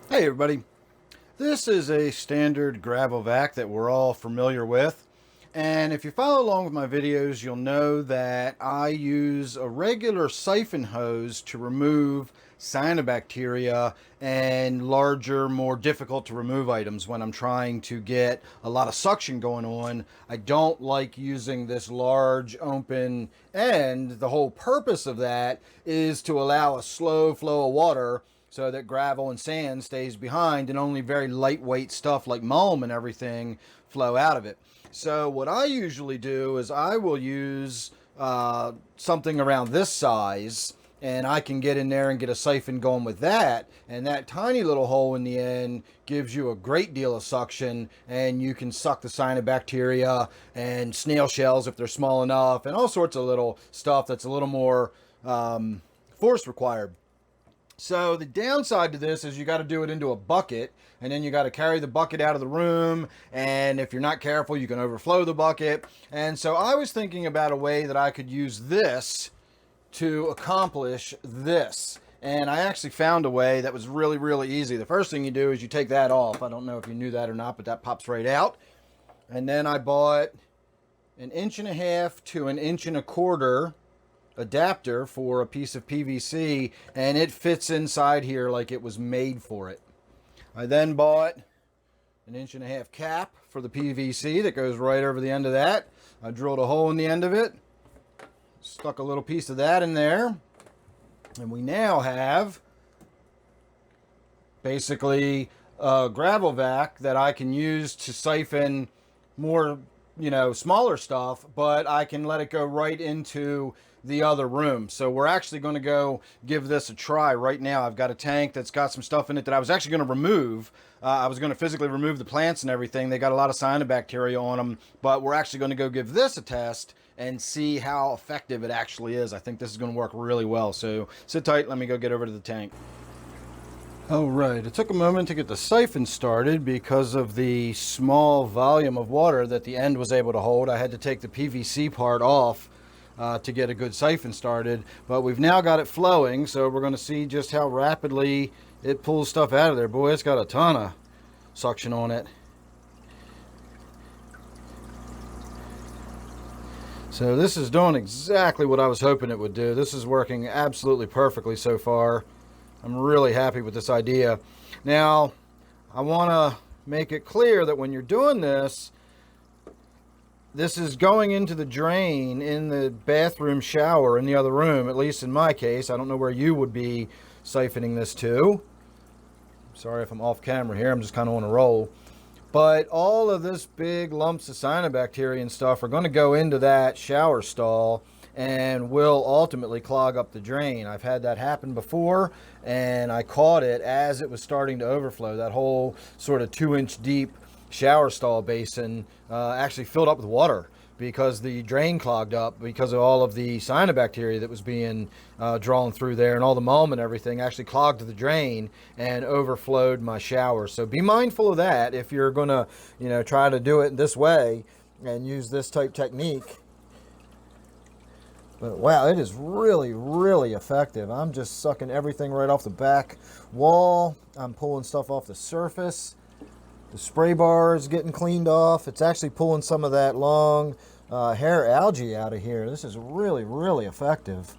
Hey everybody, this is a standard gravel vac that we're all familiar with, and if you follow along with my videos you'll know that I use a regular siphon hose to remove cyanobacteria and larger, more difficult to remove items when I'm trying to get a lot of suction going on. I don't like using this large open end. The whole purpose of that is to allow a slow flow of water so that gravel and sand stays behind and only very lightweight stuff like mulch and everything flow out of it. So what I usually do is I will use something around this size, and I can get in there and get a siphon going with that, and that tiny little hole in the end gives you a great deal of suction, and you can suck the cyanobacteria and snail shells if they're small enough, and all sorts of little stuff that's a little more force required. So the downside to this is you got to do it into a bucket, and then you got to carry the bucket out of the room, and if you're not careful you can overflow the bucket. And so I was thinking about a way that I could use this to accomplish this, and I actually found a way that was really easy. The first thing you do is you take that off. I don't know if you knew that or not, but that pops right out. And then I bought an 1.5 to 1.25 inch adapter for a piece of PVC, and it fits inside here like it was made for it. I then bought an 1.5 inch cap for the PVC that goes right over the end of that. I drilled a hole in the end of it, stuck a little piece of that in there, and we now have basically a gravel vac that I can use to siphon more, smaller stuff, but I can let it go right into the other room. So we're actually going to go give this a try right now. I've got a tank that's got some stuff in it that I was actually going to remove. I was going to physically remove the plants and everything. They got a lot of cyanobacteria on them, but we're actually going to go give this a test and see how effective it actually is. I think this is going to work really well. So sit tight. Let me go get over to the tank. All right, it took a moment to get the siphon started because of the small volume of water that the end was able to hold. I had to take the PVC part off to get a good siphon started, but we've now got it flowing, so we're going to see just how rapidly it pulls stuff out of there. Boy, it's got a ton of suction on it. So this is doing exactly what I was hoping it would do. This is working absolutely perfectly so far. I'm really happy with this idea. Now, I want to make it clear that when you're doing this, this is going into the drain in the bathroom shower in the other room, at least in my case. I don't know where you would be siphoning this to. Sorry if I'm off camera here, I'm just kind of on a roll. But all of this big lumps of cyanobacteria and stuff are going to go into that shower stall and will ultimately clog up the drain. I've had that happen before, and I caught it as it was starting to overflow. That whole sort of 2-inch deep shower stall basin actually filled up with water because the drain clogged up because of all of the cyanobacteria that was being drawn through there, and all the mulch and everything actually clogged the drain and overflowed my shower. So be mindful of that if you're gonna try to do it this way and use this type technique. But wow, it is really effective. I'm just sucking everything right off the back wall. I'm pulling stuff off the surface. The spray bar is getting cleaned off. It's actually pulling some of that long hair algae out of here. This is really effective.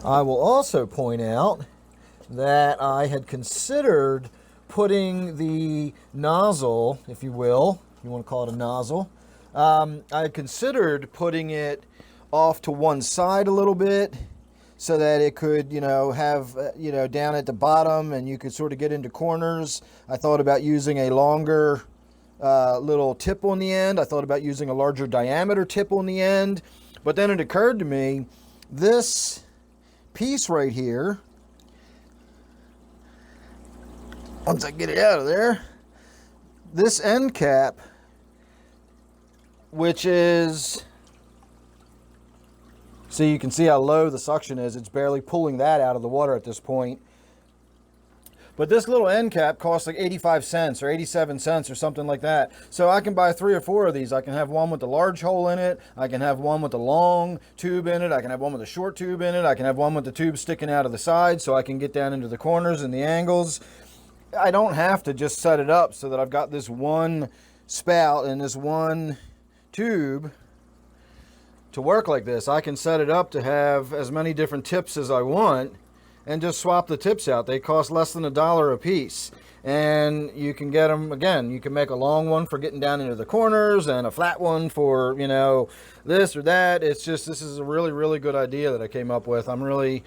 I will also point out that I had considered putting the nozzle, if you will, you want to call it a nozzle, I had considered putting it off to one side a little bit so that it could, have, down at the bottom, and you could sort of get into corners. I thought about using a longer little tip on the end. I thought about using a larger diameter tip on the end. But then it occurred to me, this piece right here, once I get it out of there, this end cap, which is, see, you can see how low the suction is. It's barely pulling that out of the water at this point. But this little end cap costs like 85 cents or 87 cents or something like that. So I can buy 3 or 4 of these. I can have one with the large hole in it. I can have one with the long tube in it. I can have one with a short tube in it. I can have one with the tube sticking out of the side so I can get down into the corners and the angles. I don't have to just set it up so that I've got this one spout and this one tube to work like this. I can set it up to have as many different tips as I want and just swap the tips out. They cost less than $1 a piece. And you can get them, again, you can make a long one for getting down into the corners and a flat one for, you know, this or that. It's just, this is a really, really good idea that I came up with. I'm really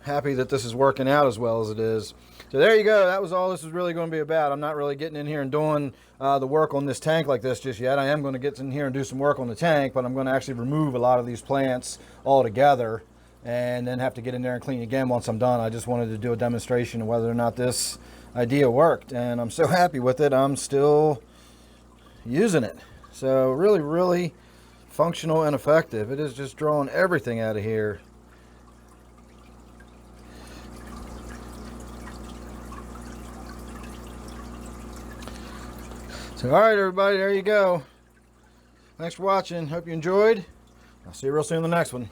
happy that this is working out as well as it is. So there you go. That was all this is really going to be about. I'm not really getting in here and doing the work on this tank like this just yet. I am going to get in here and do some work on the tank, but I'm going to actually remove a lot of these plants altogether and then have to get in there and clean again once I'm done. I just wanted to do a demonstration of whether or not this idea worked, and I'm so happy with it. I'm still using it. So really, really functional and effective. It is just drawing everything out of here. So all right, everybody, there you go. Thanks for watching. Hope you enjoyed. I'll see you real soon in the next one.